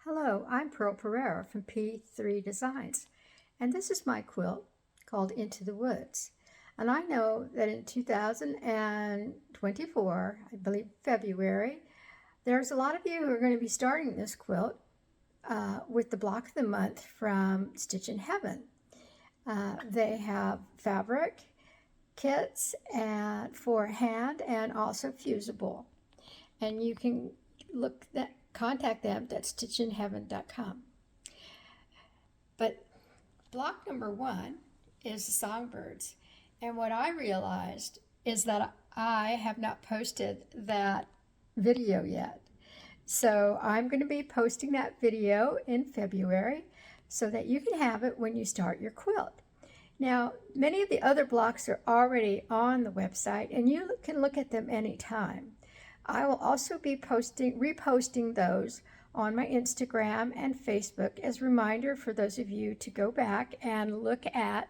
Hello, I'm Pearl Pereira from P3 Designs, and this is my quilt called Into the Woods. And I know that in 2024, I believe February, there's a lot of you who are going to be starting this quilt with the block of the month from Stitch in Heaven. They have fabric kits and for hand and also fusible. And you can contact them at stitchinheaven.com. But block number one is the Songbirds. And what I realized is that I have not posted that video yet. So I'm going to be posting that video in February so that you can have it when you start your quilt. Now, many of the other blocks are already on the website and you can look at them anytime. I will also be reposting those on my Instagram and Facebook as a reminder for those of you to go back and look at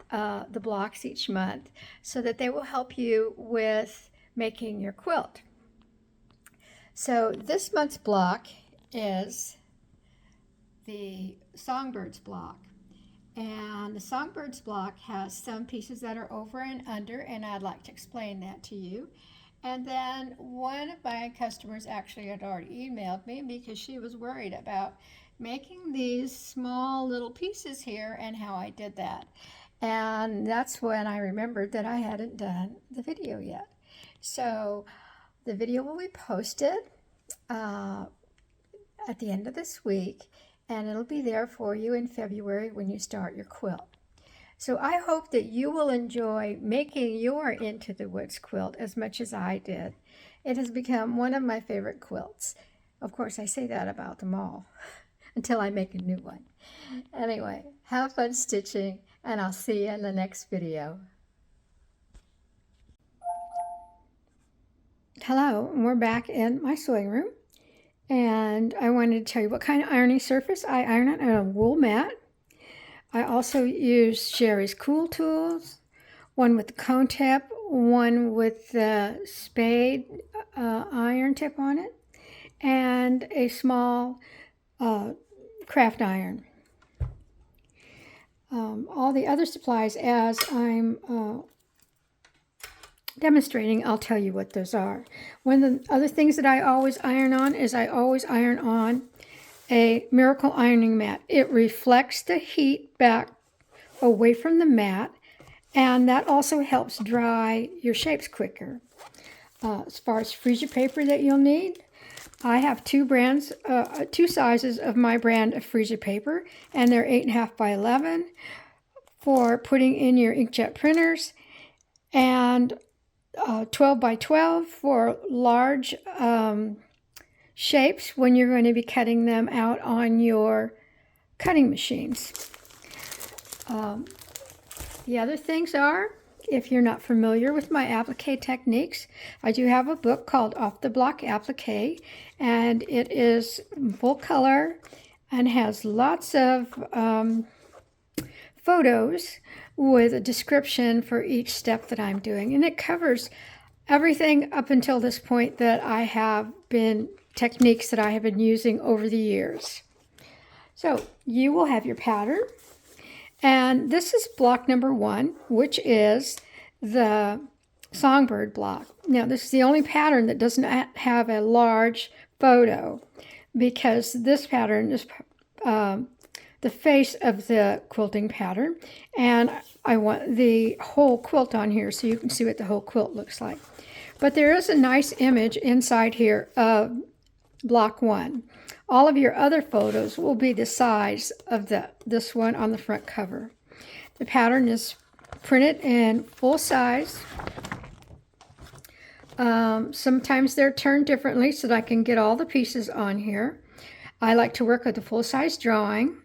the blocks each month so that they will help you with making your quilt. So this month's block is the Songbirds block. And the Songbirds block has some pieces that are over and under, and I'd like to explain that to you. And then one of my customers actually had already emailed me because she was worried about making these small little pieces here and how I did that. And that's when I remembered that I hadn't done the video yet. So the video will be posted at the end of this week, and it'll be there for you in February when you start your quilt. So I hope that you will enjoy making your Into the Woods quilt as much as I did. It has become one of my favorite quilts. Of course, I say that about them all until I make a new one. Anyway, have fun stitching, and I'll see you in the next video. Hello, and we're back in my sewing room. And I wanted to tell you what kind of ironing surface I iron on a wool mat. I also use Sherry's Cool Tools, one with the cone tip, one with the spade iron tip on it, and a small craft iron. All the other supplies, as I'm demonstrating, I'll tell you what those are. One of the other things that I always iron on is I always iron on a miracle ironing mat. It reflects the heat back away from the mat, and that also helps dry your shapes quicker. As far as freezer paper that you'll need, I have two sizes of my brand of freezer paper, and they're 8.5 by 11 for putting in your inkjet printers, and 12 by 12 for large shapes when you're going to be cutting them out on your cutting machines. The other things are, if you're not familiar with my applique techniques, I do have a book called Off the Block Applique, and it is full color and has lots of photos with a description for each step that I'm doing, and it covers everything up until this point that I have been techniques that I have been using over the years. So you will have your pattern, and this is block number one, which is the Songbird block. Now this is the only pattern that does not have a large photo, because this pattern is the face of the quilting pattern, and I want the whole quilt on here so you can see what the whole quilt looks like. But there is a nice image inside here of block one. All of your other photos will be the size of this one on the front cover. The pattern is printed in full size. Sometimes they're turned differently so that I can get all the pieces on here. I like to work with a full-size drawing.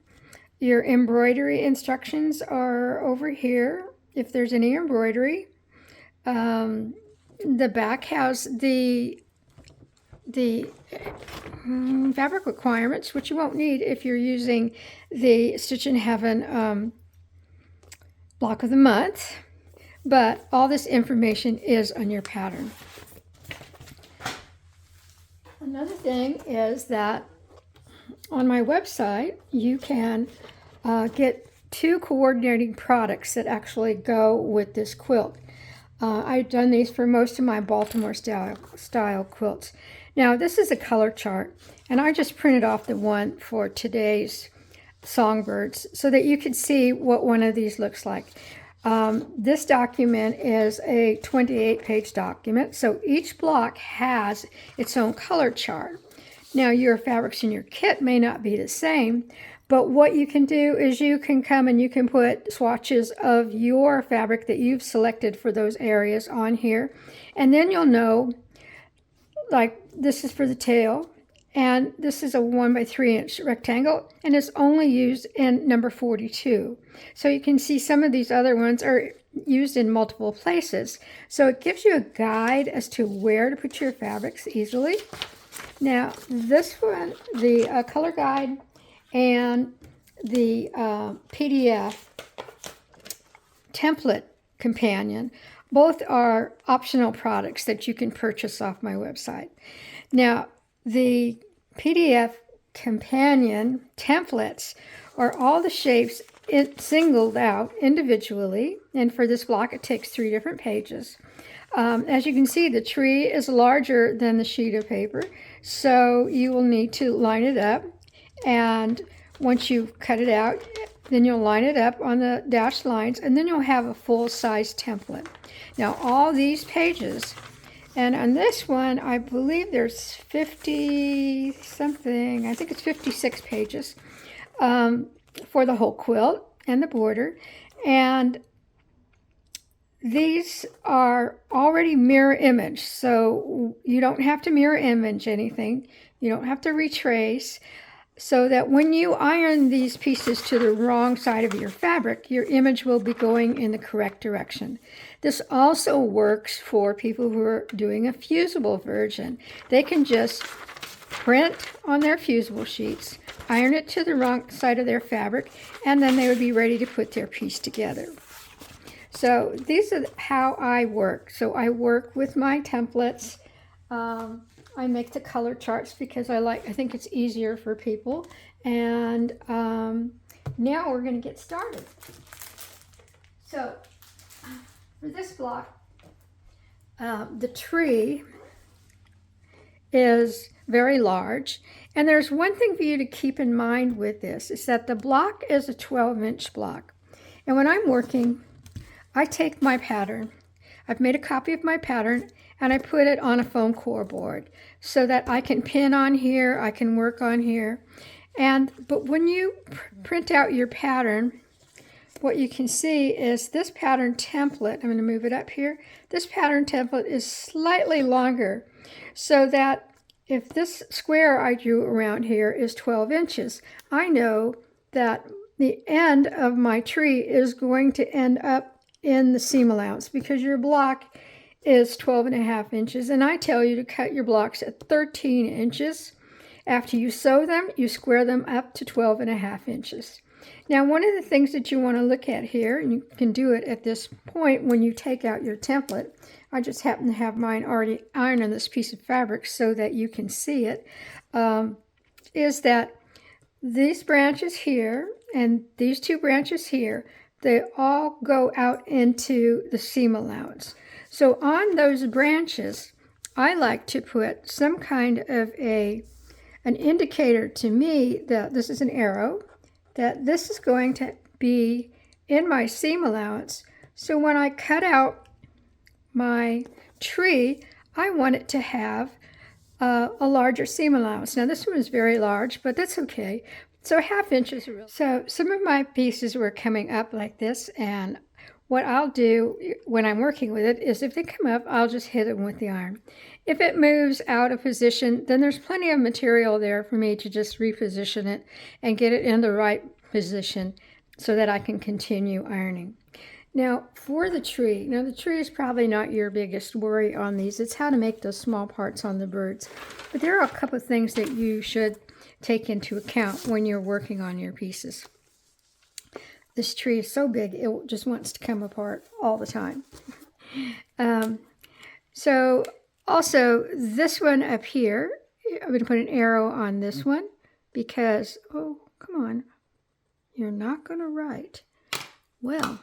Your embroidery instructions are over here, if there's any embroidery. The back has the fabric requirements, which you won't need if you're using the Stitch in Heaven block of the month, but all this information is on your pattern. Another thing is that on my website, you can get 2 coordinating products that actually go with this quilt. I've done these for most of my Baltimore style quilts. Now, this is a color chart, and I just printed off the one for today's Songbirds so that you can see what one of these looks like. This document is a 28-page document, so each block has its own color chart. Now, your fabrics in your kit may not be the same, but what you can do is you can come and you can put swatches of your fabric that you've selected for those areas on here, and then you'll know, like, this is for the tail, and this is a 1 by 3 inch rectangle, and it's only used in number 42. So you can see some of these other ones are used in multiple places. So it gives you a guide as to where to put your fabrics easily. Now, this one, the color guide and the PDF template companion, both are optional products that you can purchase off my website. Now, the PDF companion templates are all the shapes singled out individually, and for this block it takes 3 different pages. As you can see, the tree is larger than the sheet of paper, so you will need to line it up, and once you cut it out, then you'll line it up on the dashed lines, and then you'll have a full-size template. Now, all these pages, and on this one, I believe there's 50 something, I think it's 56 pages for the whole quilt and the border. And these are already mirror image, so you don't have to mirror image anything. You don't have to retrace, so that when you iron these pieces to the wrong side of your fabric, your image will be going in the correct direction. This also works for people who are doing a fusible version. They can just print on their fusible sheets, iron it to the wrong side of their fabric, and then they would be ready to put their piece together. So these are how I work. So I work with my templates. I make the color charts because I think it's easier for people. And now we're going to get started. So for this block, the tree is very large. And there's one thing for you to keep in mind with this, is that the block is a 12-inch block. And when I'm working, I take my pattern. I've made a copy of my pattern, and I put it on a foam core board so that I can pin on here, I can work on here. But when you print out your pattern, what you can see is this pattern template, I'm going to move it up here, this pattern template is slightly longer, so that if this square I drew around here is 12 inches, I know that the end of my tree is going to end up in the seam allowance, because your block is 12.5 inches, and I tell you to cut your blocks at 13 inches. After you sew them, you square them up to 12.5 inches. Now, one of the things that you want to look at here, and you can do it at this point when you take out your template, I just happen to have mine already ironed on this piece of fabric so that you can see it, is that these branches here and these 2 branches here, they all go out into the seam allowance. So on those branches, I like to put some kind of an indicator to me that this is an arrow, that this is going to be in my seam allowance. So when I cut out my tree, I want it to have a larger seam allowance. Now, this one is very large, but that's okay. So 1/2 inch is real. So some of my pieces were coming up like this, and what I'll do when I'm working with it is if they come up, I'll just hit them with the iron. If it moves out of position, then there's plenty of material there for me to just reposition it and get it in the right position so that I can continue ironing. Now, for the tree, the tree is probably not your biggest worry on these. It's how to make those small parts on the birds. But there are a couple of things that you should take into account when you're working on your pieces. This tree is so big, it just wants to come apart all the time. So also this one up here, I'm going to put an arrow on this one because, oh, come on, you're not going to write. Well,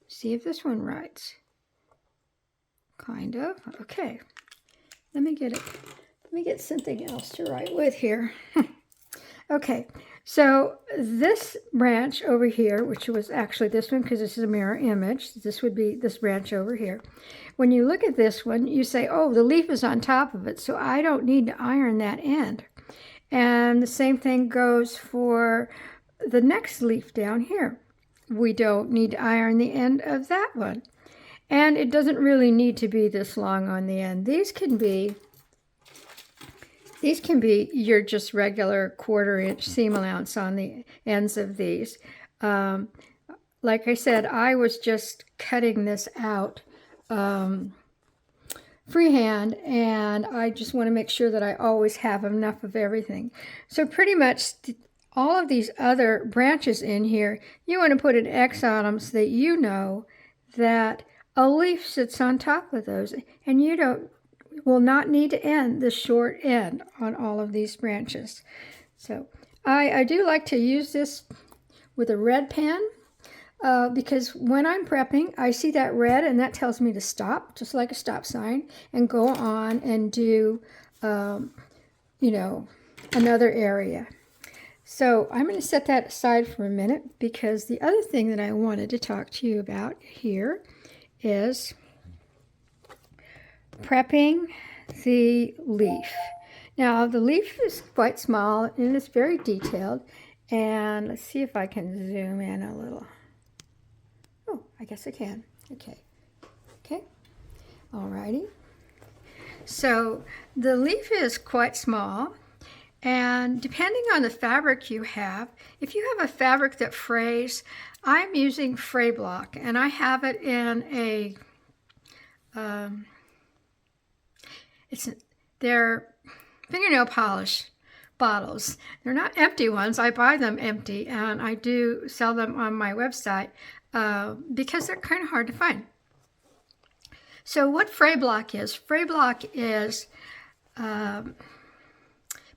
see if this one writes. Kind of. Okay. Let me get something else to write with here. Okay, so this branch over here, which was actually this one because this is a mirror image, this would be this branch over here. When you look at this one, you say, oh, the leaf is on top of it, so I don't need to iron that end. And the same thing goes for the next leaf down here. We don't need to iron the end of that one. And it doesn't really need to be this long on the end. These can be your just regular 1/4 inch seam allowance on the ends of these. Like I said, I was just cutting this out freehand, and I just want to make sure that I always have enough of everything. So pretty much all of these other branches in here, you want to put an X on them so that you know that a leaf sits on top of those, and you will not need to end the short end on all of these branches. So I do like to use this with a red pen because when I'm prepping, I see that red and that tells me to stop, just like a stop sign, and go on and do, you know, another area. So I'm going to set that aside for a minute because the other thing that I wanted to talk to you about here is prepping the leaf. Now the leaf is quite small and it's very detailed, and let's see if I can zoom in a little. Oh, I guess I can. Okay, alrighty. So the leaf is quite small, and depending on the fabric you have, if you have a fabric that frays, I'm using fray block, and I have it in a they're fingernail polish bottles. They're not empty ones. I buy them empty, and I do sell them on my website because they're kind of hard to find. So what fray block is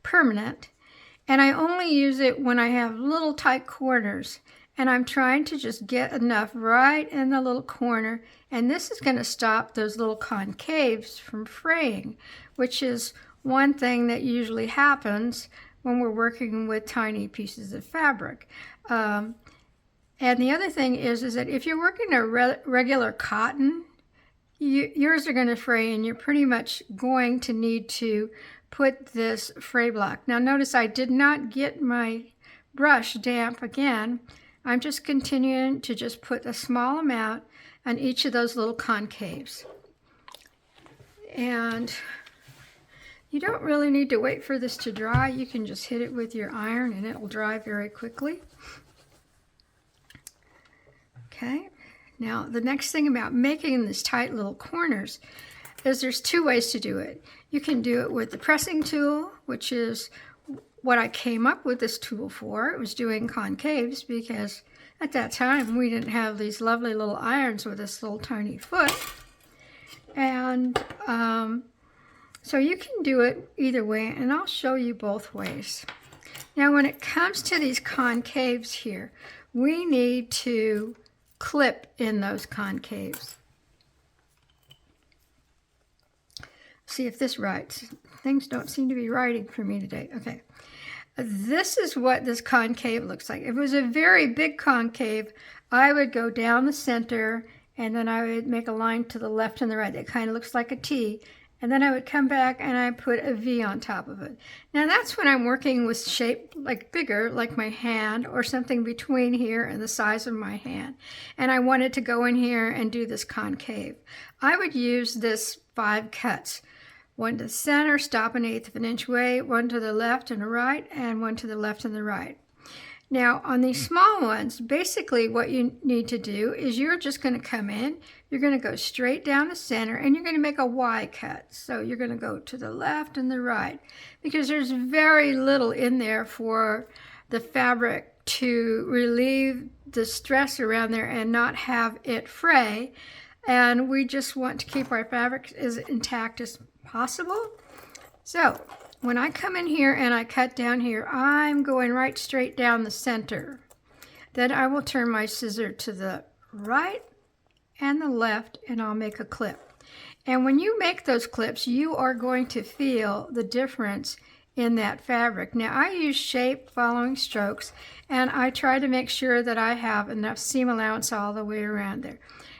permanent, and I only use it when I have little tight corners, and I'm trying to just get enough right in the little corner, and this is going to stop those little concaves from fraying, which is one thing that usually happens when we're working with tiny pieces of fabric. And the other thing is that if you're working a regular cotton, yours are going to fray, and you're pretty much going to need to put this fray block. Now notice I did not get my brush damp again. I'm just continuing to just put a small amount on each of those little concaves. And you don't really need to wait for this to dry. You can just hit it with your iron and it will dry very quickly. Okay, now the next thing about making these tight little corners is there's two ways to do it. You can do it with the pressing tool, which is what I came up with this tool for. It was doing concaves because at that time we didn't have these lovely little irons with this little tiny foot. And so you can do it either way, and I'll show you both ways. Now when it comes to these concaves here, we need to clip in those concaves. See if this writes. Things don't seem to be writing for me today. Okay. This is what this concave looks like. If it was a very big concave, I would go down the center, and then I would make a line to the left and the right that kind of looks like a T, and then I would come back and I put a V on top of it. Now that's when I'm working with shape like bigger, like my hand, or something between here and the size of my hand, and I wanted to go in here and do this concave. I would use this 5 cuts. One to the center, stop 1/8 of an inch away, one to the left and the right, and one to the left and the right. Now on these small ones, basically what you need to do is you're just going to come in, you're going to go straight down the center, and you're going to make a Y cut. So you're going to go to the left and the right, because there's very little in there for the fabric to relieve the stress around there and not have it fray. And we just want to keep our fabric as intact as possible. So when I come in here and I cut down here, I'm going right straight down the center. Then I will turn my scissor to the right and the left, and I'll make a clip. And when you make those clips, you are going to feel the difference in that fabric. Now, I use shape following strokes, and I try to make sure that I have enough seam allowance all the way around there.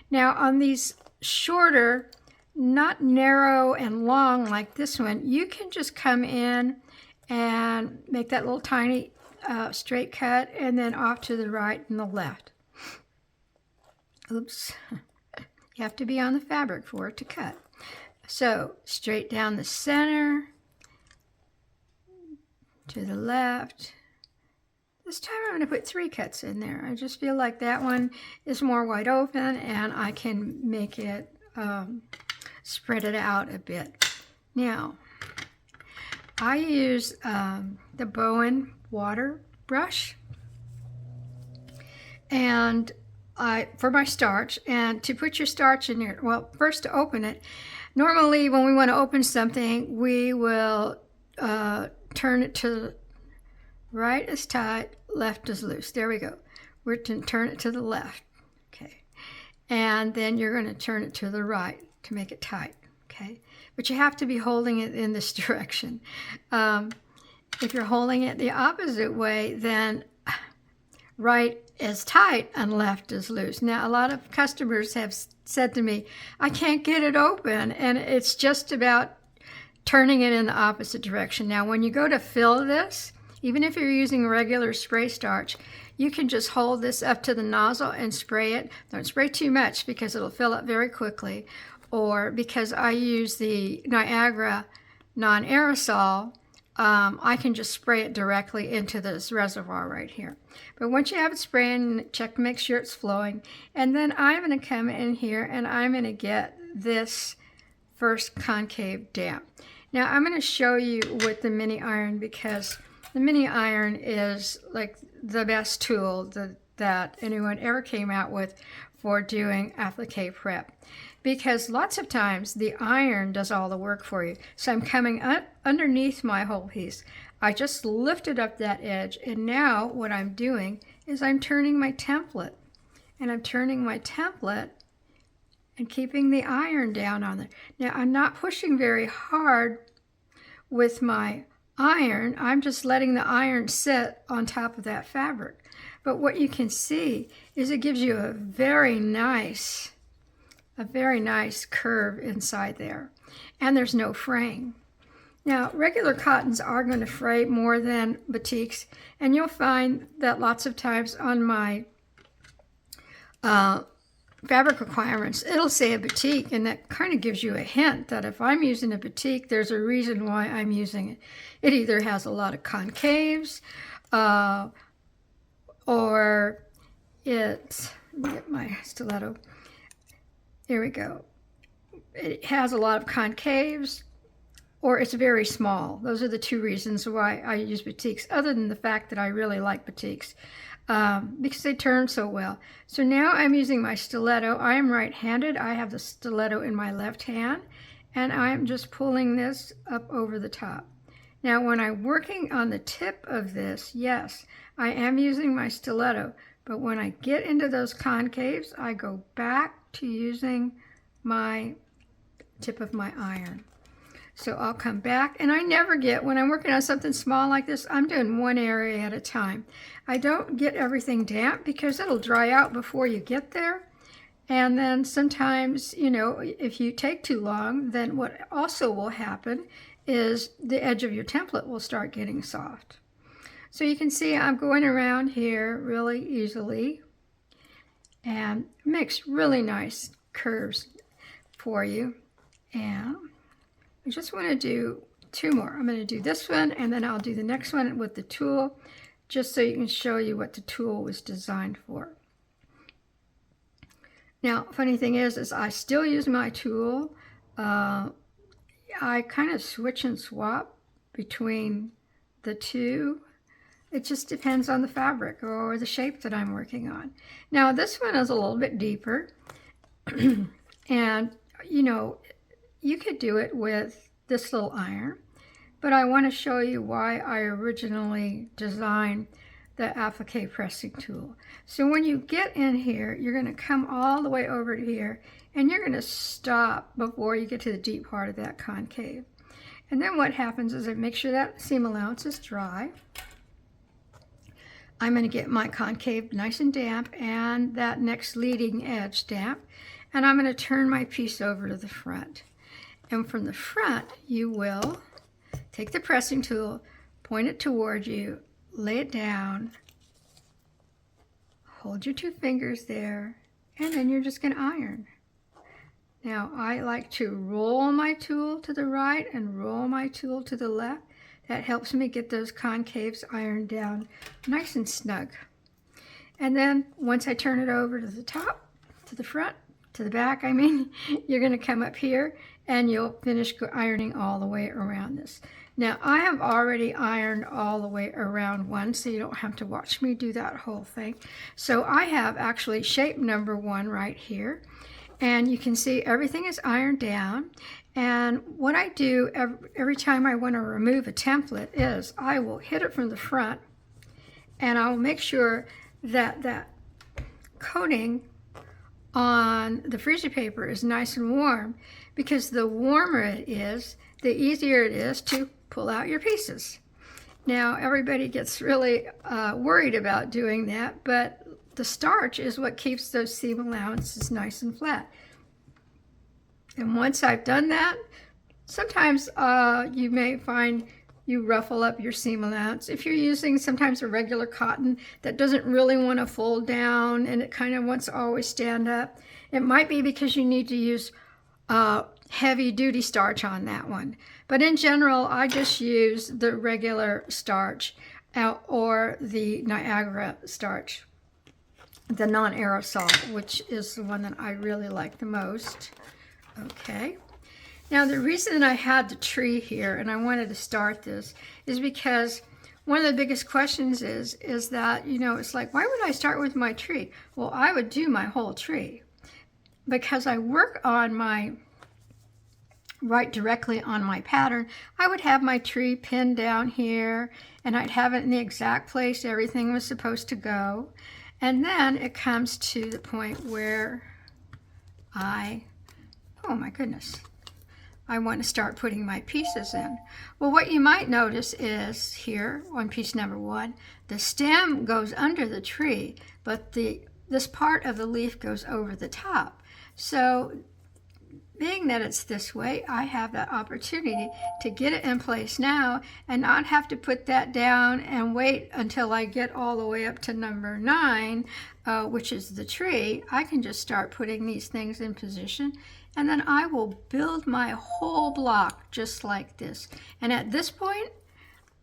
Now, on these shorter, not narrow and long like this one, you can just come in and make that little tiny straight cut, and then off to the right and the left. Oops. You have to be on the fabric for it to cut. So straight down the center, to the left. This time I'm going to put 3 cuts in there. I just feel like that one is more wide open, and I can make it spread it out a bit. Now, I use the Bowen water brush and for my starch. And to put your starch in here, well, first to open it, normally when we want to open something, we will turn it to right is tight, left is loose. There we go. We're to turn it to the left. Okay. And then you're going to turn it to the right to make it tight. Okay. But you have to be holding it in this direction. If you're holding it the opposite way, then right is tight and left is loose. Now, a lot of customers have said to me, I can't get it open, and it's just about turning it in the opposite direction. Now, when you go to fill this, even if you're using regular spray starch, you can just hold this up to the nozzle and spray it. Don't spray too much because it'll fill up very quickly. Or because I use the Niagara non-aerosol, I can just spray it directly into this reservoir right here. But once you have it spraying, check to make sure it's flowing. And then I'm going to come in here and I'm going to get this first concave damp. Now I'm going to show you with the mini iron, because the mini iron is like the best tool that anyone ever came out with for doing applique prep. Because lots of times the iron does all the work for you. So I'm coming underneath my whole piece. I just lifted up that edge, and now what I'm doing is I'm turning my template. And I'm turning my template and keeping the iron down on there. Now I'm not pushing very hard with my iron. I'm just letting the iron sit on top of that fabric. But what you can see is it gives you a very nice curve inside there. And there's no fraying. Now, regular cottons are going to fray more than batiks, and you'll find that lots of times on my fabric requirements, it'll say a batik, and that kind of gives you a hint that if I'm using a batik, there's a reason why I'm using it. It either has a lot of concaves, or it's, let me get my stiletto. There we go. It has a lot of concaves, or it's very small. Those are the 2 reasons why I use batiks, other than the fact that I really like batiks, because they turn so well. So now I'm using my stiletto. I am right-handed. I have the stiletto in my left hand, and I'm just pulling this up over the top. Now, when I'm working on the tip of this, yes, I am using my stiletto, but when I get into those concaves, I go back to using my tip of my iron. So I'll come back, and I never get, when I'm working on something small like this, I'm doing one area at a time. I don't get everything damp because it'll dry out before you get there. And then sometimes, you know, if you take too long, then what also will happen is the edge of your template will start getting soft. So you can see I'm going around here really easily, and makes really nice curves for you. And I just want to do 2 more. I'm going to do this one, and then I'll do the next one with the tool, just so you can show you what the tool was designed for. Now, funny thing is I still use my tool. I kind of switch and swap between the 2. It just depends on the fabric or the shape that I'm working on. Now, this one is a little bit deeper, and you know, you could do it with this little iron, but I want to show you why I originally designed the applique pressing tool. So when you get in here, you're going to come all the way over to here, and you're going to stop before you get to the deep part of that concave. And then what happens is I make sure that seam allowance is dry. I'm going to get my concave nice and damp and that next leading edge damp, and I'm going to turn my piece over to the front. And from the front, you will take the pressing tool, point it toward you, lay it down, hold your 2 fingers there, and then you're just going to iron. Now, I like to roll my tool to the right and roll my tool to the left. That helps me get those concaves ironed down nice and snug. And then once I turn it over to the top, to the front, to the back, I mean, you're going to come up here and you'll finish ironing all the way around this. Now, I have already ironed all the way around one, so you don't have to watch me do that whole thing. So I have actually shape number 1 right here. And you can see everything is ironed down. And what I do every time I want to remove a template is I will hit it from the front, and I will make sure that that coating on the freezer paper is nice and warm, because the warmer it is, the easier it is to pull out your pieces. Now, everybody gets really worried about doing that, but the starch is what keeps those seam allowances nice and flat. And once I've done that, sometimes you may find you ruffle up your seam allowance. If you're using sometimes a regular cotton that doesn't really want to fold down and it kind of wants to always stand up, it might be because you need to use heavy duty starch on that one. But in general, I just use the regular starch or the Niagara starch, the non-aerosol, which is the one that I really like the most. Okay. Now, the reason I had the tree here and I wanted to start this is because one of the biggest questions is that, you know, it's like, why would I start with my tree? Well, I would do my whole tree because I work on my, right directly on my pattern. I would have my tree pinned down here, and I'd have it in the exact place everything was supposed to go. And then it comes to the point where oh my goodness, I want to start putting my pieces in. Well, what you might notice is here on piece number 1, the stem goes under the tree, but this part of the leaf goes over the top. So being that it's this way, I have that opportunity to get it in place now and not have to put that down and wait until I get all the way up to number 9, which is the tree. I can just start putting these things in position, and then I will build my whole block just like this. And at this point,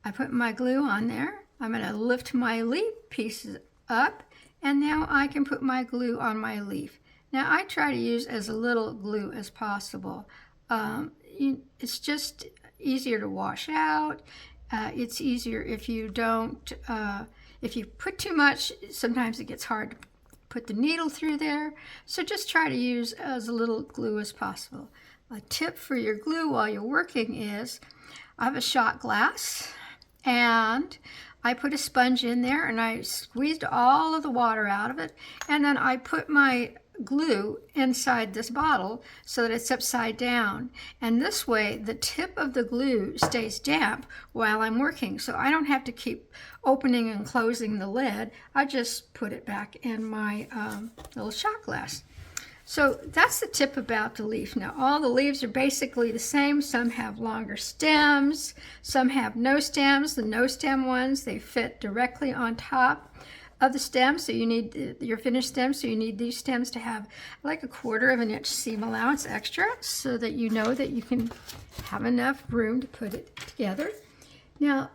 I put my glue on there. I'm going to lift my leaf pieces up, and now I can put my glue on my leaf. Now, I try to use as little glue as possible. It's just easier to wash out. It's easier if you don't, if you put too much, sometimes it gets hard to put the needle through there. So just try to use as little glue as possible. A tip for your glue while you're working is, I have a shot glass, and I put a sponge in there, and I squeezed all of the water out of it, and then I put my glue inside this bottle so that it's upside down, and this way the tip of the glue stays damp while I'm working, so I don't have to keep opening and closing the lid. I just put it back in my little shot glass. So that's the tip about the leaf. Now, all the leaves are basically the same. Some have longer stems, some have no stems. The no stem ones, they fit directly on top of the stem, so you need your finished stem, so you need these stems to have like 1/4 inch seam allowance extra, so that you know that you can have enough room to put it together. Now,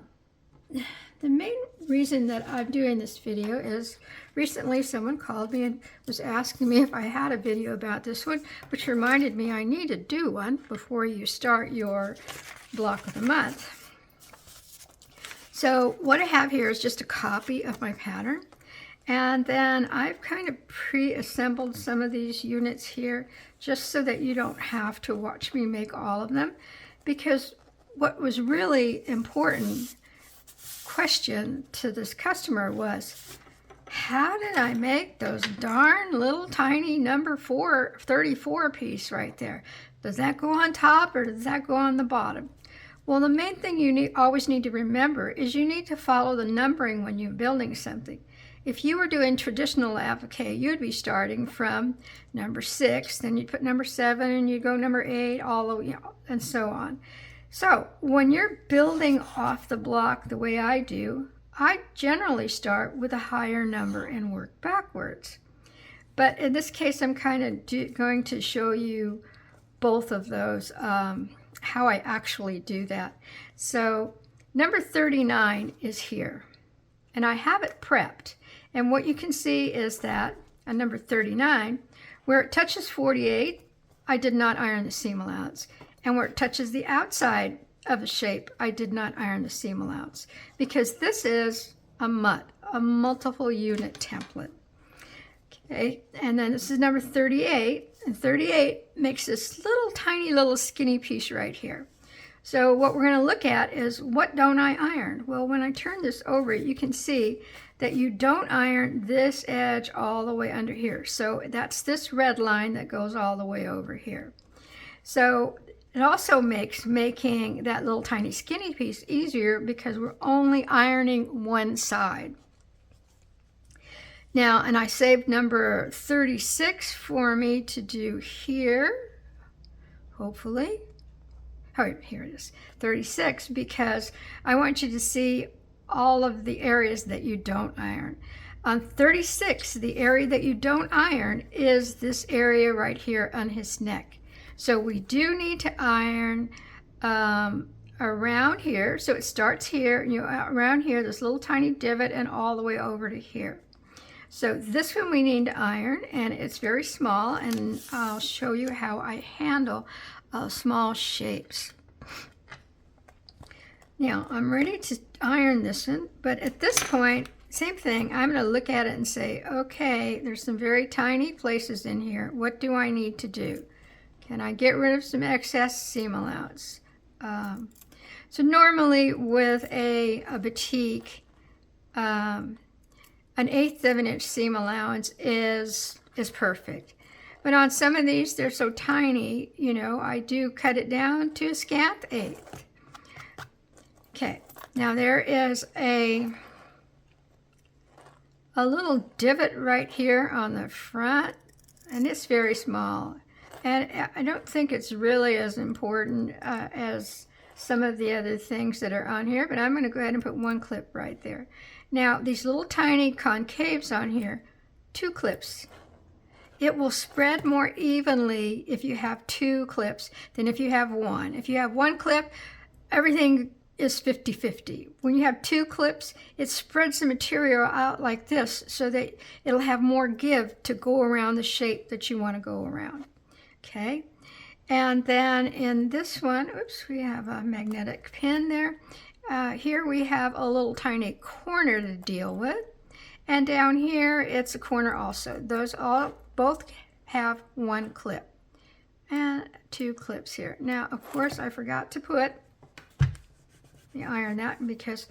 the main reason that I'm doing this video is recently someone called me and was asking me if I had a video about this one, which reminded me I need to do one before you start your block of the month. So what I have here is just a copy of my pattern, and then I've kind of pre-assembled some of these units here just so that you don't have to watch me make all of them, because what was really important question to this customer was, how did I make those darn little tiny number 34 piece right there? Does that go on top or does that go on the bottom? Well, the main thing you always need to remember is you need to follow the numbering when you're building something. If you were doing traditional applique, you'd be starting from number 6, then you'd put number 7, and you'd go number 8, all the way, and so on. So when you're building off the block the way I do, I generally start with a higher number and work backwards. But in this case, I'm kind of going to show you both of those, how I actually do that. So number 39 is here, and I have it prepped. And what you can see is that on number 39, where it touches 48, I did not iron the seam allowance. And where it touches the outside of the shape, I did not iron the seam allowance, because this is a MUT, a multiple unit template. Okay, and then this is number 38, and 38 makes this little tiny little skinny piece right here. So what we're going to look at is, what don't I iron? Well, when I turn this over, you can see that you don't iron this edge all the way under here. So that's this red line that goes all the way over here. So it also makes making that little tiny skinny piece easier, because we're only ironing one side. Now, and I saved number 36 for me to do here, hopefully. Oh, here it is, 36, because I want you to see all of the areas that you don't iron. On 36, the area that you don't iron is this area right here on his neck. So we do need to iron around here. So it starts here, and around here, this little tiny divot, and all the way over to here. So this one we need to iron, and it's very small, and I'll show you how I handle small shapes. Now I'm ready to iron this one, but at this point, same thing, I'm going to look at it and say, okay, there's some very tiny places in here. What do I need to do? Can I get rid of some excess seam allowance? So normally with a batik, an 1/8 of an inch seam allowance is perfect. But on some of these, they're so tiny, you know, I do cut it down to a scant 1/8. Okay, now there is a little divot right here on the front, and it's very small. And I don't think it's really as important as some of the other things that are on here, but I'm going to go ahead and put one clip right there. Now, these little tiny concaves on here, 2 clips. It will spread more evenly if you have 2 clips than if you have 1. If you have 1 clip, everything is 50-50. When you have 2 clips, it spreads the material out like this, so that it'll have more give to go around the shape that you want to go around. Okay, and then in this one, oops, we have a magnetic pin there. Here we have a little tiny corner to deal with, and down here it's a corner also. Those both have 1 clip and 2 clips here. Now, of course, I forgot to put the iron that, because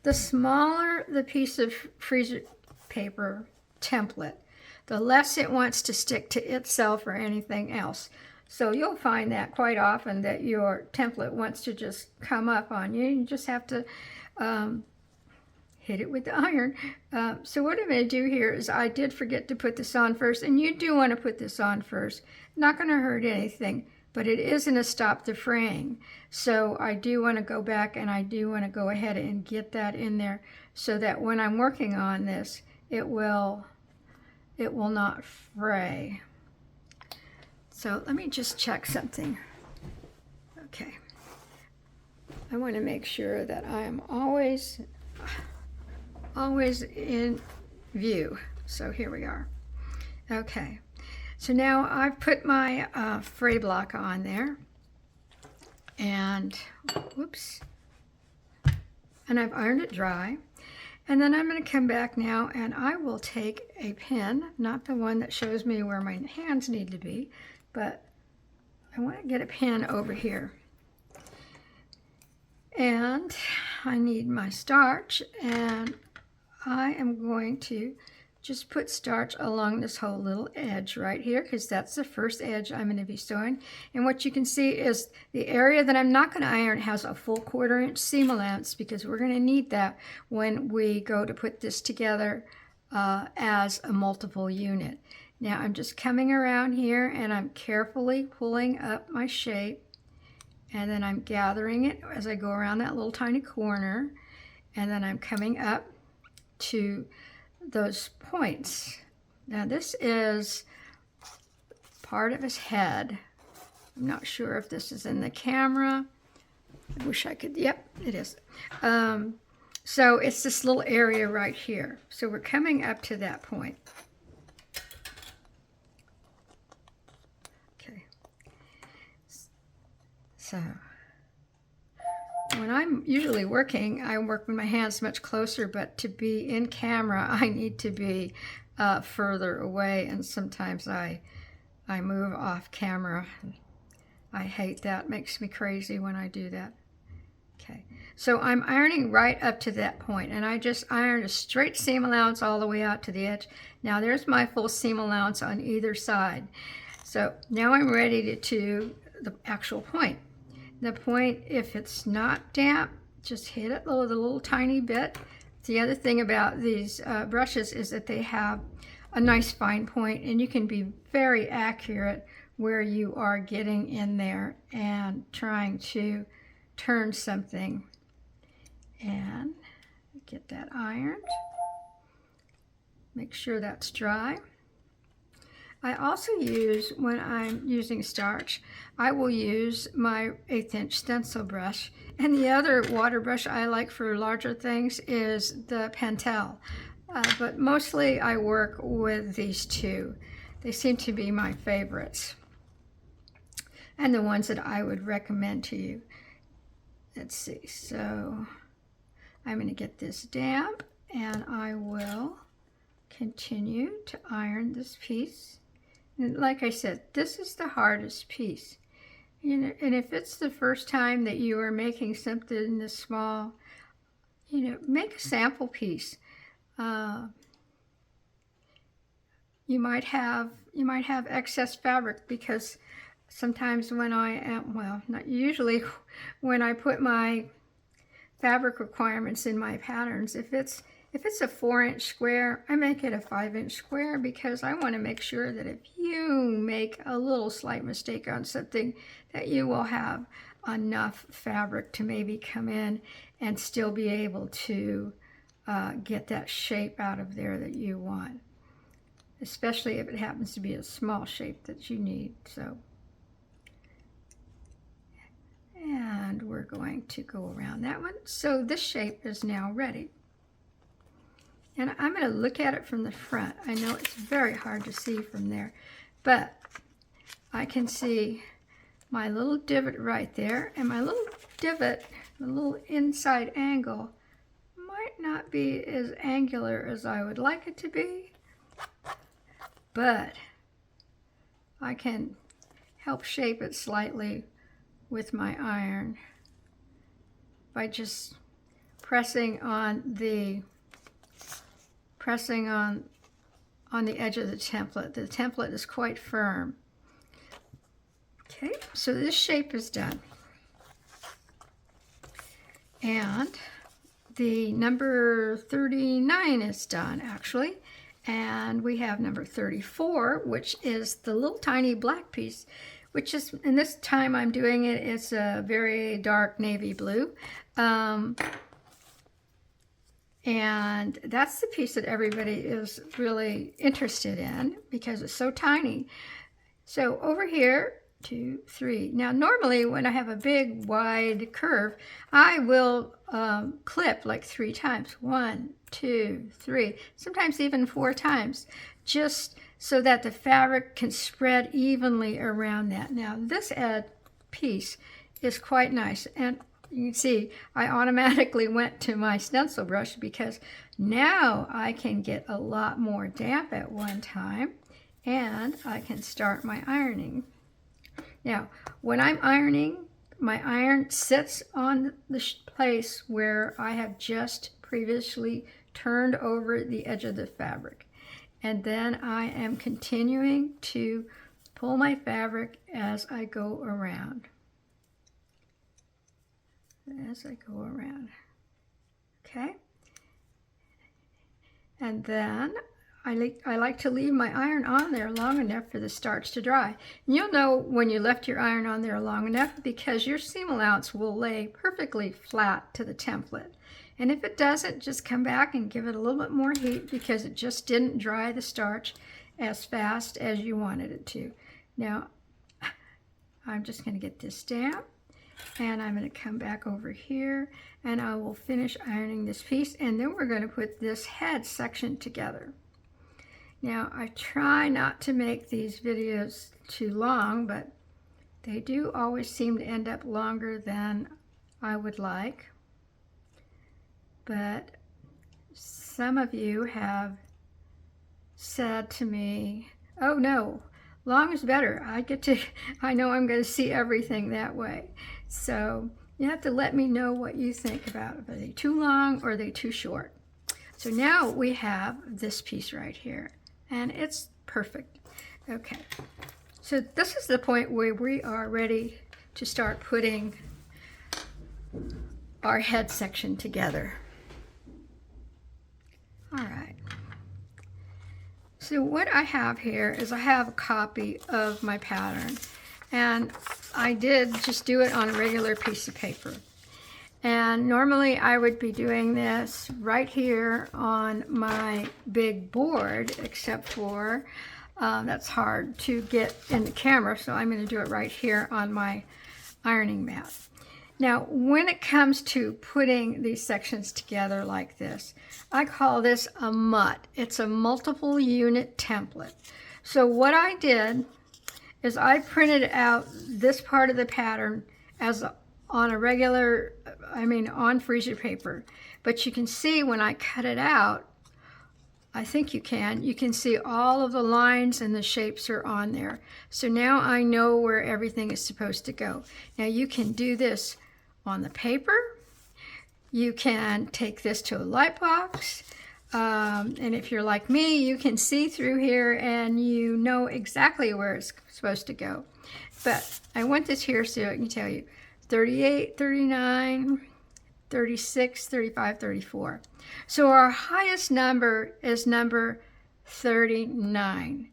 the smaller the piece of freezer paper template, the less it wants to stick to itself or anything else. So you'll find that quite often that your template wants to just come up on you. You just have to hit it with the iron. So what I'm going to do here is, I did forget to put this on first, and you do want to put this on first. Not going to hurt anything, but it is going to stop the fraying. So I do want to go back, and I do want to go ahead and get that in there, so that when I'm working on this, it will not fray. So let me just check something. Okay. I want to make sure that I am always in view. So here we are. Okay. So now I've put my fray block on there. And, whoops. And I've ironed it dry. And then I'm going to come back now, and I will take a pin, not the one that shows me where my hands need to be, but I want to get a pin over here. And I need my starch, and I am going to just put starch along this whole little edge right here, because that's the first edge I'm going to be sewing. And what you can see is the area that I'm not going to iron has a full 1/4 inch seam allowance, because we're going to need that when we go to put this together as a multiple unit. Now I'm just coming around here and I'm carefully pulling up my shape, and then I'm gathering it as I go around that little tiny corner, and then I'm coming up to those points. Now this is part of his head. I'm not sure if this is in the camera. I wish I could, yep, it is. So it's this little area right here. So we're coming up to that point. Okay. So when I'm usually working, I work with my hands much closer, but to be in camera, I need to be further away, and sometimes I move off camera. I hate that. Makes me crazy when I do that. Okay, so I'm ironing right up to that point, and I just ironed a straight seam allowance all the way out to the edge. Now there's my full seam allowance on either side. So now I'm ready to the actual point. The point, if it's not damp, just hit it with a little tiny bit. The other thing about these brushes is that they have a nice fine point, and you can be very accurate where you are getting in there and trying to turn something. And get that ironed. Make sure that's dry. I also use, when I'm using starch, I will use my 1/8 inch stencil brush. And the other water brush I like for larger things is the Pentel. But mostly I work with these two. They seem to be my favorites, and the ones that I would recommend to you. Let's see, so I'm going to get this damp, and I will continue to iron this piece. And like I said, this is the hardest piece. You know, and if it's the first time that you are making something this small, you know, make a sample piece. You might have excess fabric, because sometimes when I am, well, not usually, when I put my fabric requirements in my patterns, if it's a 4-inch square, I make it a 5-inch square, because I want to make sure that if you make a little slight mistake on something, that you will have enough fabric to maybe come in and still be able to get that shape out of there that you want, especially if it happens to be a small shape that you need. So, and we're going to go around that one. So this shape is now ready. And I'm going to look at it from the front. I know it's very hard to see from there, but I can see my little divot right there, and my little divot, the little inside angle, might not be as angular as I would like it to be, but I can help shape it slightly with my iron by just pressing on the edge of the template. The template is quite firm. Okay, so this shape is done. And the number 39 is done, actually. And we have number 34, which is the little tiny black piece, which is, and this time I'm doing it, it's a very dark navy blue. And that's the piece that everybody is really interested in, because it's so tiny. So over here, 2, 3. Now normally when I have a big wide curve, I will clip like 3 times. 1, 2, 3, sometimes even 4 times, just so that the fabric can spread evenly around that. Now this piece is quite nice, and you can see I automatically went to my stencil brush, because now I can get a lot more damp at one time, and I can start my ironing. Now, when I'm ironing, my iron sits on the place where I have just previously turned over the edge of the fabric. And then I am continuing to pull my fabric as I go around. Okay. And then I like to leave my iron on there long enough for the starch to dry. And you'll know when you left your iron on there long enough because your seam allowance will lay perfectly flat to the template. And if it doesn't, just come back and give it a little bit more heat because it just didn't dry the starch as fast as you wanted it to. Now, I'm just going to get this down, and I'm going to come back over here, and I will finish ironing this piece, and then we're going to put this head section together. Now, I try not to make these videos too long, but they do always seem to end up longer than I would like. But some of you have said to me, oh no, long is better. I know I'm going to see everything that way. So you have to let me know what you think about it. Are they too long or are they too short? So now we have this piece right here, and it's perfect. Okay, so this is the point where we are ready to start putting our head section together. All right. So what I have here is I have a copy of my pattern, and I did just do it on a regular piece of paper. And normally I would be doing this right here on my big board, except for that's hard to get in the camera, so I'm going to do it right here on my ironing mat. Now, when it comes to putting these sections together like this, I call this a MUT. It's a multiple unit template. So what I did is I printed out this part of the pattern as on a regular, on freezer paper. But you can see when I cut it out, I think you can see all of the lines and the shapes are on there. So now I know where everything is supposed to go. Now you can do this on the paper. You can take this to a light box. And if you're like me, you can see through here and you know exactly where it's supposed to go. But I want this here so I can tell you 38, 39, 36, 35, 34. So our highest number is number 39.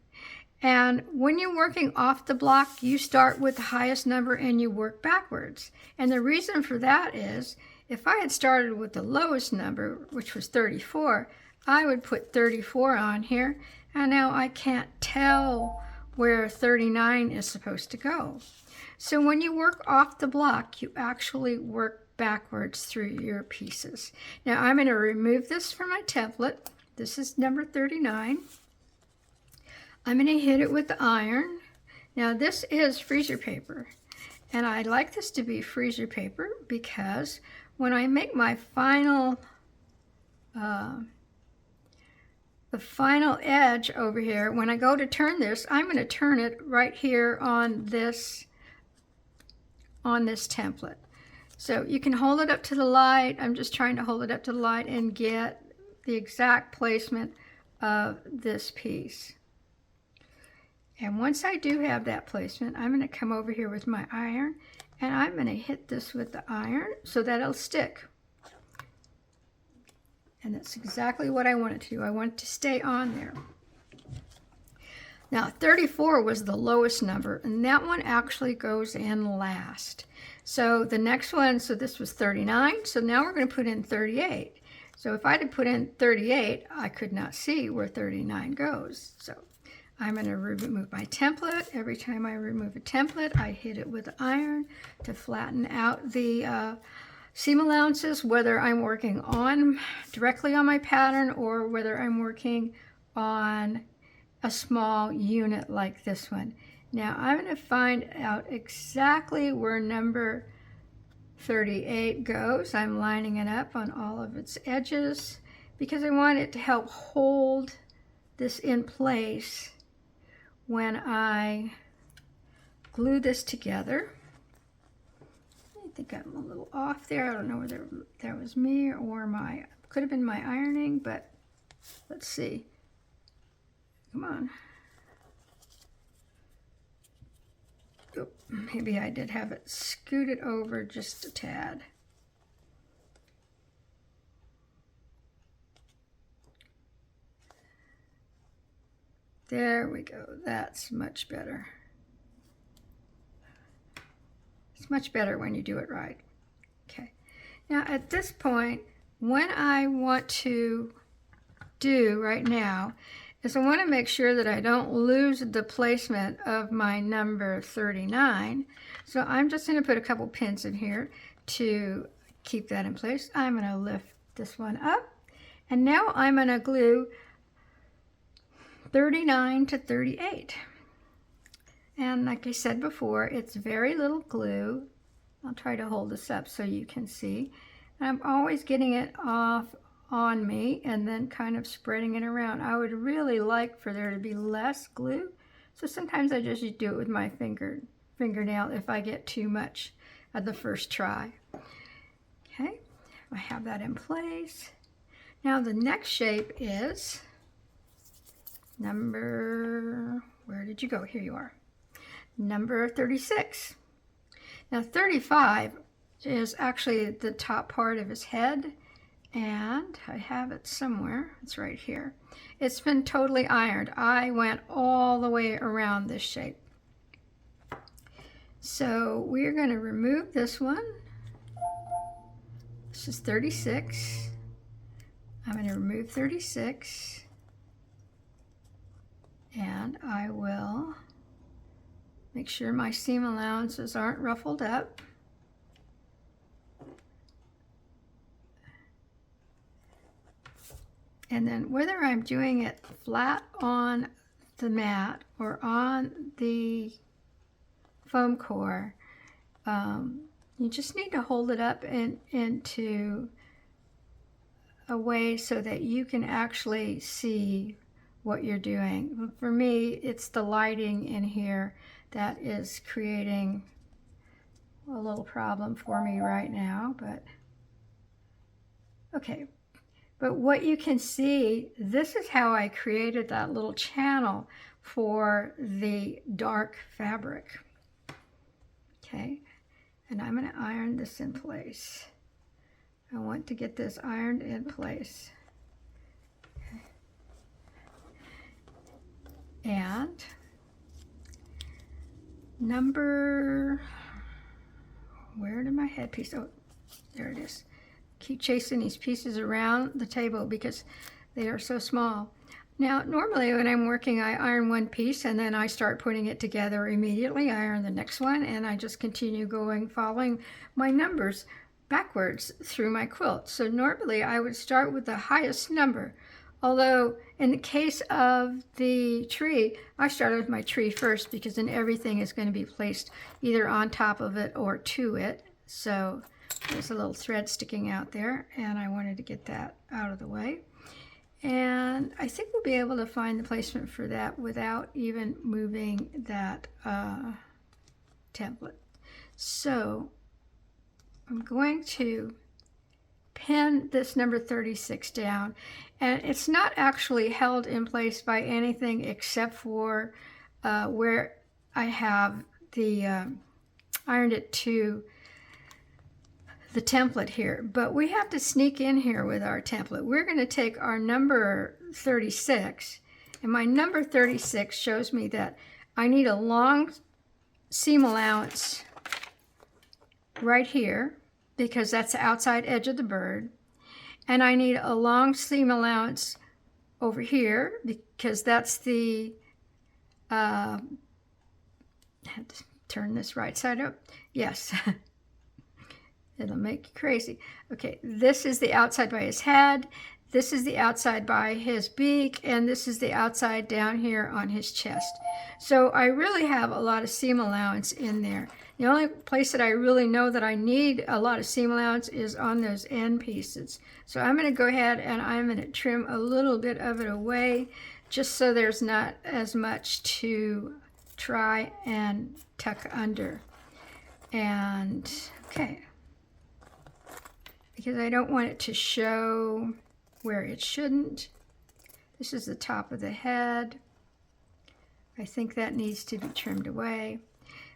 And when you're working off the block, you start with the highest number and you work backwards. And the reason for that is, if I had started with the lowest number, which was 34, I would put 34 on here, and now I can't tell where 39 is supposed to go. So when you work off the block, you actually work backwards through your pieces. Now I'm going to remove this from my template. This is number 39. I'm going to hit it with the iron. Now this is freezer paper, and I like this to be freezer paper because when I make my final the final edge over here, when I go to turn this, I'm going to turn it right here on this template. So you can hold it up to the light. I'm just trying to hold it up to the light and get the exact placement of this piece. And once I do have that placement, I'm going to come over here with my iron, and I'm going to hit this with the iron so that it'll stick. And that's exactly what I want it to do. I want it to stay on there. Now 34 was the lowest number, and that one actually goes in last. So the next one, so this was 39, so now we're going to put in 38. So if I had put in 38, I could not see where 39 goes. So I'm going to remove my template. Every time I remove a template, I hit it with the iron to flatten out the seam allowances, whether I'm working directly on my pattern or whether I'm working on a small unit like this one. Now I'm going to find out exactly where number 38 goes. I'm lining it up on all of its edges because I want it to help hold this in place when I glue this together. think I'm a little off there. I don't know whether that was me or could have been my ironing, but let's see. Come on. Oh, maybe I did have it scooted over just a tad. There we go. That's much better. It's much better when you do it right. Okay. Now at this point, what I want to do right now is I want to make sure that I don't lose the placement of my number 39. So I'm just going to put a couple pins in here to keep that in place. I'm going to lift this one up, and now I'm going to glue 39 to 38. And like I said before, it's very little glue. I'll try to hold this up so you can see. And I'm always getting it off on me and then kind of spreading it around. I would really like for there to be less glue, so sometimes I just do it with my fingernail if I get too much at the first try. Okay, I have that in place. Now the next shape is number, where did you go? Here you are. Number 36. Now 35 is actually the top part of his head, and I have it somewhere. It's right here. It's been totally ironed. I went all the way around this shape. So we're going to remove this one. This is 36. I'm going to remove 36, and I will make sure my seam allowances aren't ruffled up. And then whether I'm doing it flat on the mat or on the foam core, you just need to hold it up into a way so that you can actually see what you're doing. For me, it's the lighting in here that is creating a little problem for me right now, but okay. But what you can see, this is how I created that little channel for the dark fabric. Okay, and I'm going to iron this in place. I want to get this ironed in place. Okay. And number, where did my headpiece, oh, there it is. Keep chasing these pieces around the table because they are so small. Now, normally when I'm working, I iron one piece and then I start putting it together immediately. I iron the next one and I just continue going, following my numbers backwards through my quilt. So normally I would start with the highest number. Although in the case of the tree, I started with my tree first because then everything is going to be placed either on top of it or to it. So there's a little thread sticking out there, and I wanted to get that out of the way. And I think we'll be able to find the placement for that without even moving that template. So I'm going to pin this number 36 down, and it's not actually held in place by anything except for where I have the ironed it to the template here, but we have to sneak in here with our template. We're going to take our number 36, and my number 36 shows me that I need a long seam allowance right here because that's the outside edge of the bird, and I need a long seam allowance over here because that's the I have to turn this right side up. Yes. It'll make you crazy. Okay, this is the outside by his head, this is the outside by his beak, and this is the outside down here on his chest. So I really have a lot of seam allowance in there. The only place that I really know that I need a lot of seam allowance is on those end pieces. So I'm going to go ahead and I'm going to trim a little bit of it away just so there's not as much to try and tuck under. And Okay. Because I don't want it to show where it shouldn't. This is the top of the head. I think that needs to be trimmed away.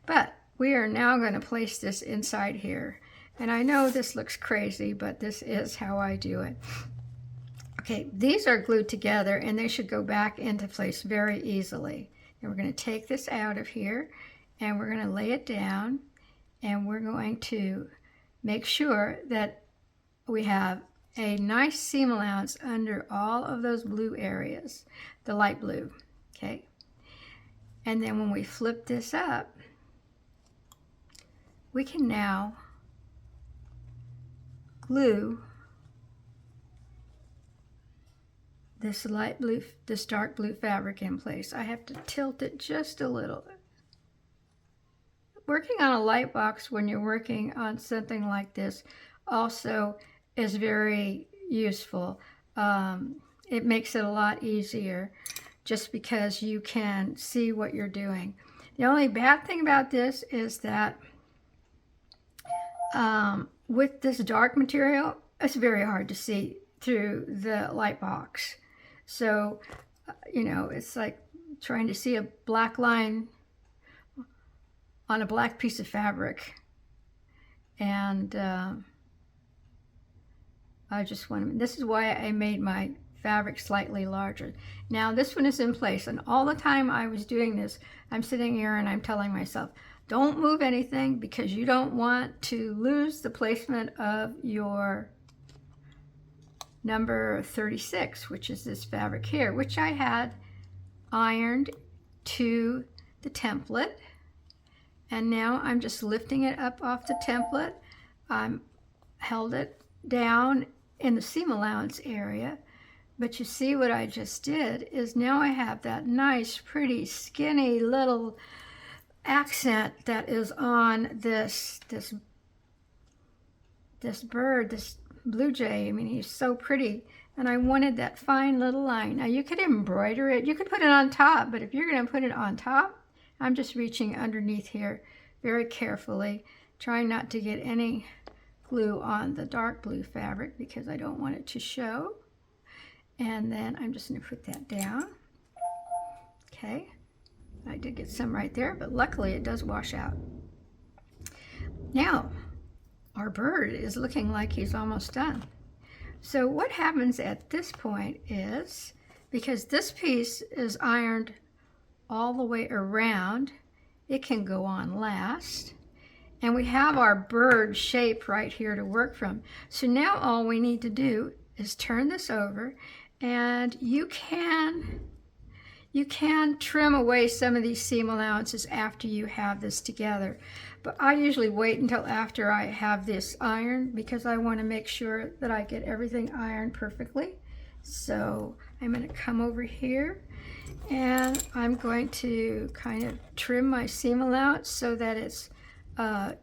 But we are now going to place this inside here. And I know this looks crazy, but this is how I do it. Okay, these are glued together and they should go back into place very easily. And we're going to take this out of here and we're going to lay it down and we're going to make sure that we have a nice seam allowance under all of those blue areas, the light blue, okay? And then when we flip this up, we can now glue this light blue, this dark blue fabric in place. I have to tilt it just a little. Working on a light box when you're working on something like this also is very useful. It makes it a lot easier just because you can see what you're doing. The only bad thing about this is that with this dark material, it's very hard to see through the light box. So, you know, it's like trying to see a black line on a black piece of fabric. And I just want to, this is why I made my fabric slightly larger. Now this one is in place, and all the time I was doing this, I'm sitting here and I'm telling myself, don't move anything because you don't want to lose the placement of your number 36, which is this fabric here, which I had ironed to the template. And now I'm just lifting it up off the template. I'm held it down in the seam allowance area. But you see what I just did is now I have that nice, pretty, skinny little accent that is on this bird, this blue jay. I mean, he's so pretty. And I wanted that fine little line. Now you could embroider it. You could put it on top, but if you're going to put it on top, I'm just reaching underneath here very carefully, trying not to get any glue on the dark blue fabric because I don't want it to show. And then I'm just going to put that down. Okay, I did get some right there, but luckily it does wash out. Now, our bird is looking like he's almost done. So what happens at this point is, because this piece is ironed all the way around, it can go on last. And we have our bird shape right here to work from. So now all we need to do is turn this over, and you can trim away some of these seam allowances after you have this together. But I usually wait until after I have this ironed because I want to make sure that I get everything ironed perfectly. So I'm going to come over here and I'm going to kind of trim my seam allowance so that it's an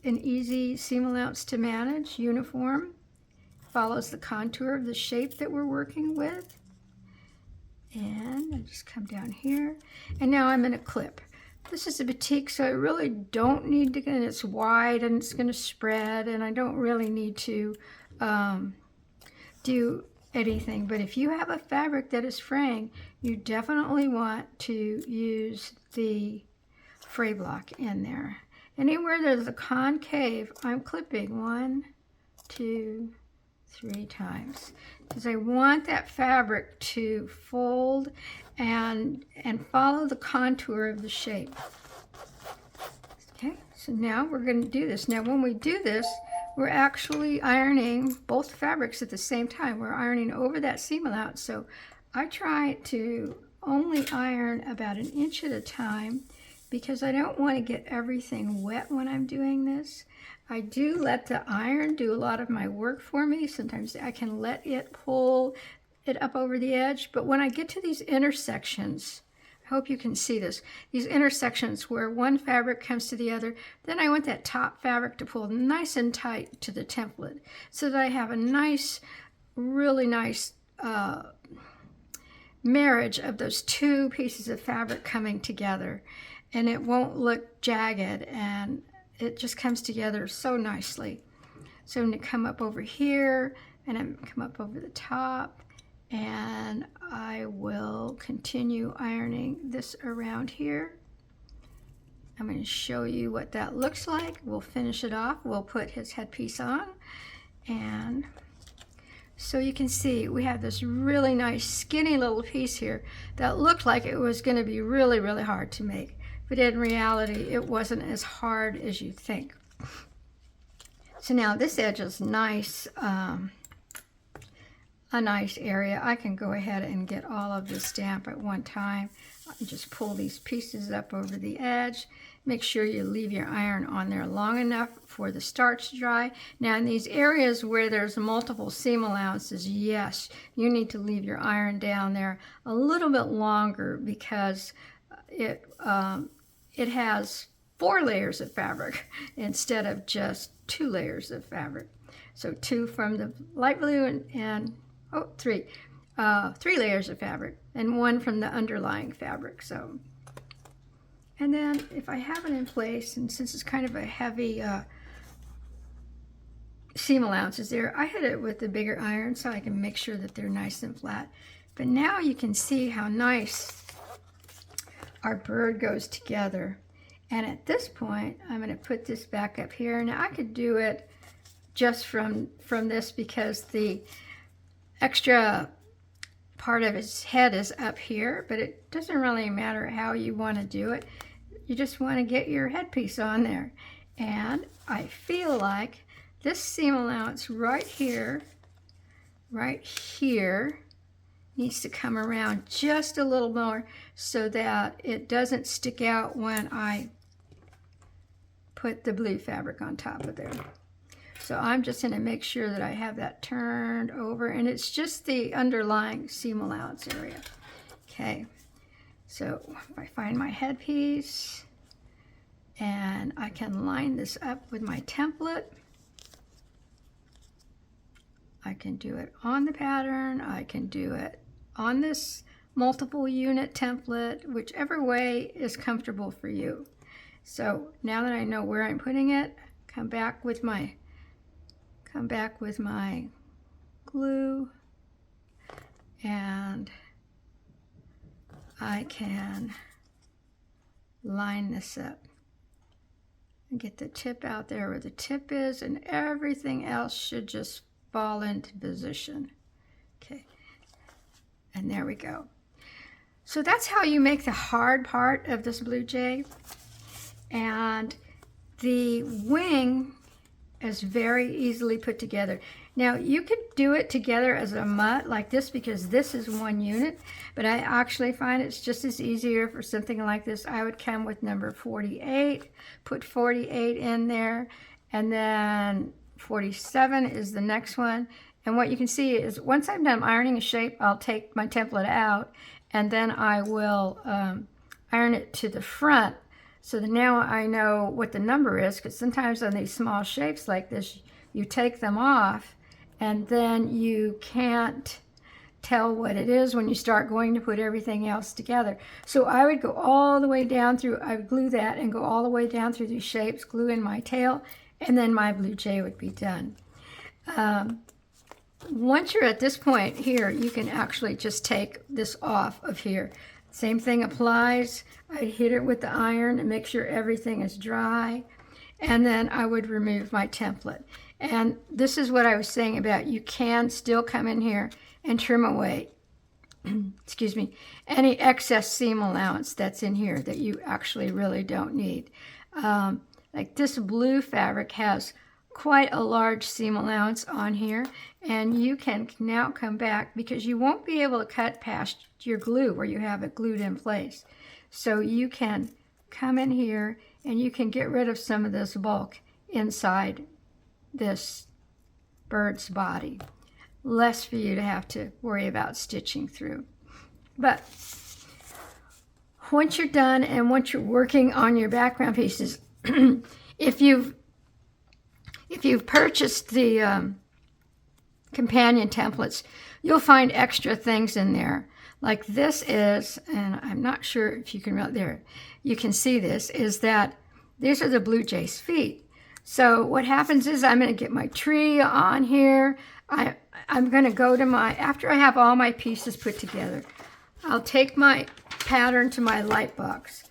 easy seam allowance to manage, uniform, follows the contour of the shape that we're working with. And I just come down here, and now I'm in a clip. This is a batik, so I really don't need to, and it's wide and it's going to spread, and I don't really need to do anything. But if you have a fabric that is fraying, you definitely want to use the fray block in there. Anywhere there's a concave, I'm clipping 1, 2, 3 times because I want that fabric to fold and follow the contour of the shape. Okay, so now we're going to do this. Now when we do this, we're actually ironing both fabrics at the same time. We're ironing over that seam allowance. So I try to only iron about 1 inch at a time because I don't want to get everything wet when I'm doing this. I do let the iron do a lot of my work for me. Sometimes I can let it pull it up over the edge. But when I get to these intersections, I hope you can see this, these intersections where one fabric comes to the other, then I want that top fabric to pull nice and tight to the template so that I have a nice, really nice marriage of those two pieces of fabric coming together. And it won't look jagged and it just comes together so nicely. So I'm going to come up over here, and I'm going to come up over the top, and I will continue ironing this around here. I'm going to show you what that looks like. We'll finish it off. We'll put his headpiece on, and so you can see we have this really nice skinny little piece here that looked like it was going to be really, really hard to make, but in reality it wasn't as hard as you think. So now this edge is nice, a nice area. I can go ahead and get all of this stamp at one time. Just pull these pieces up over the edge. Make sure you leave your iron on there long enough for the starch to dry. Now in these areas where there's multiple seam allowances, yes, you need to leave your iron down there a little bit longer because it has 4 layers of fabric instead of just 2 layers of fabric. So 2 from the light blue and 3 layers of fabric and 1 from the underlying fabric. So, and then if I have it in place, and since it's kind of a heavy seam allowances there, I hit it with the bigger iron so I can make sure that they're nice and flat. But now you can see how nice our bird goes together. And at this point, I'm going to put this back up here. Now I could do it just from this because the extra part of his head is up here, but it doesn't really matter how you want to do it. You just want to get your headpiece on there. And I feel like this seam allowance right here needs to come around just a little more so that it doesn't stick out when I put the blue fabric on top of there. So I'm just going to make sure that I have that turned over, and it's just the underlying seam allowance area. Okay, so if I find my headpiece, and I can line this up with my template. I can do it on the pattern, I can do it on this multiple unit template, whichever way is comfortable for you. So now that I know where I'm putting it, come back with my glue, and I can line this up and get the tip out there where the tip is, and everything else should just fall into position. Okay, and there we go. So that's how you make the hard part of this blue jay. And the wing is very easily put together. Now you could do it together as a mutt like this because this is one unit, but I actually find it's just as easier for something like this. I would come with number 48, put 48 in there, and then 47 is the next one. And what you can see is once I'm done ironing a shape, I'll take my template out and then I will iron it to the front. So that now I know what the number is, because sometimes on these small shapes like this, you take them off and then you can't tell what it is when you start going to put everything else together. So I would go all the way down through, I would glue that and go all the way down through these shapes, glue in my tail, and then my blue jay would be done. Once you're at this point here, you can actually just take this off of here. Same thing applies. I hit it with the iron and make sure everything is dry, and then I would remove my template. And this is what I was saying about you can still come in here and trim away excuse me, any excess seam allowance that's in here that you actually really don't need. Like this blue fabric has quite a large seam allowance on here, and you can now come back because you won't be able to cut past your glue where you have it glued in place. So you can come in here and you can get rid of some of this bulk inside this bird's body. Less for you to have to worry about stitching through. But once you're done and once you're working on your background pieces, if you've purchased the companion templates, you'll find extra things in there. Like this is, and I'm not sure if you can, there, you can see this, is that These are the blue jay's feet. So what happens is I'm going to get my tree on here. I'm going to go to after I have all my pieces put together, I'll take my pattern to my light box.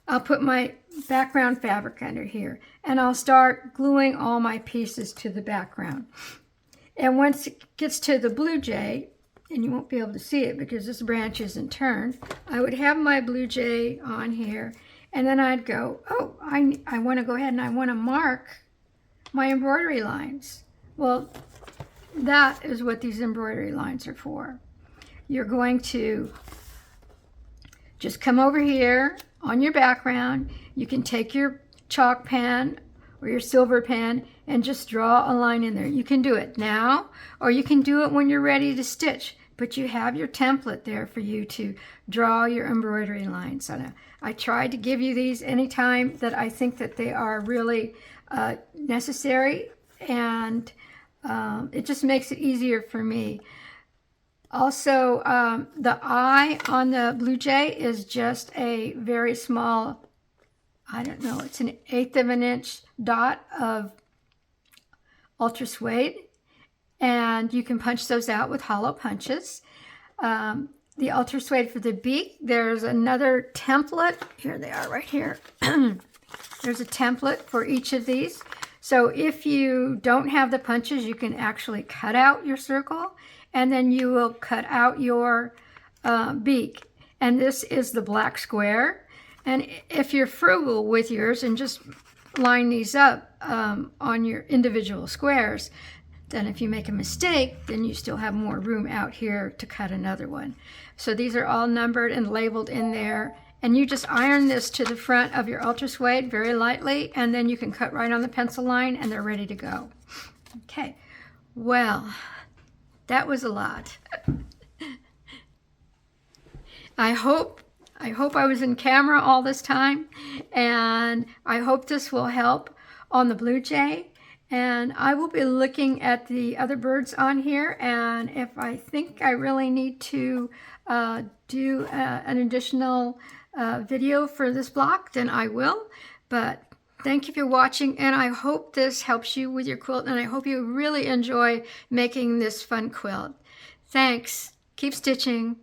I'll put my background fabric under here, and I'll start gluing all my pieces to the background. And once it gets to the blue jay, and you won't be able to see it because this branch isn't turned, I would have my blue jay on here, and then I'd go, oh, I want to go ahead and I want to mark my embroidery lines. Well, that is what these embroidery lines are for. You're going to just come over here on your background. You can take your chalk pen or your silver pen and just draw a line in there. You can do it now, or you can do it when you're ready to stitch, but you have your template there for you to draw your embroidery lines on it. I tried to give you these anytime that I think that they are really necessary, and it just makes it easier for me. Also, the eye on the blue jay is just a very small, I don't know, it's an 1/8 of an inch dot of ultra suede, and you can punch those out with hollow punches. The ultra suede for the beak, there's another template. Here they are right here. There's a template for each of these. So if you don't have the punches, you can actually cut out your circle, and then you will cut out your beak. And this is the black square. And if you're frugal with yours and just line these up on your individual squares, then if you make a mistake, then you still have more room out here to cut another one. So these are all numbered and labeled in there. And you just iron this to the front of your ultra suede very lightly, and then you can cut right on the pencil line and they're ready to go. Okay, well, that was a lot. I hope I was in camera all this time, and I hope this will help on the blue jay. And I will be looking at the other birds on here, and if I think I really need to do an additional video for this block, then I will. But thank you for watching, and I hope this helps you with your quilt, and I hope you really enjoy making this fun quilt. Thanks. Keep stitching.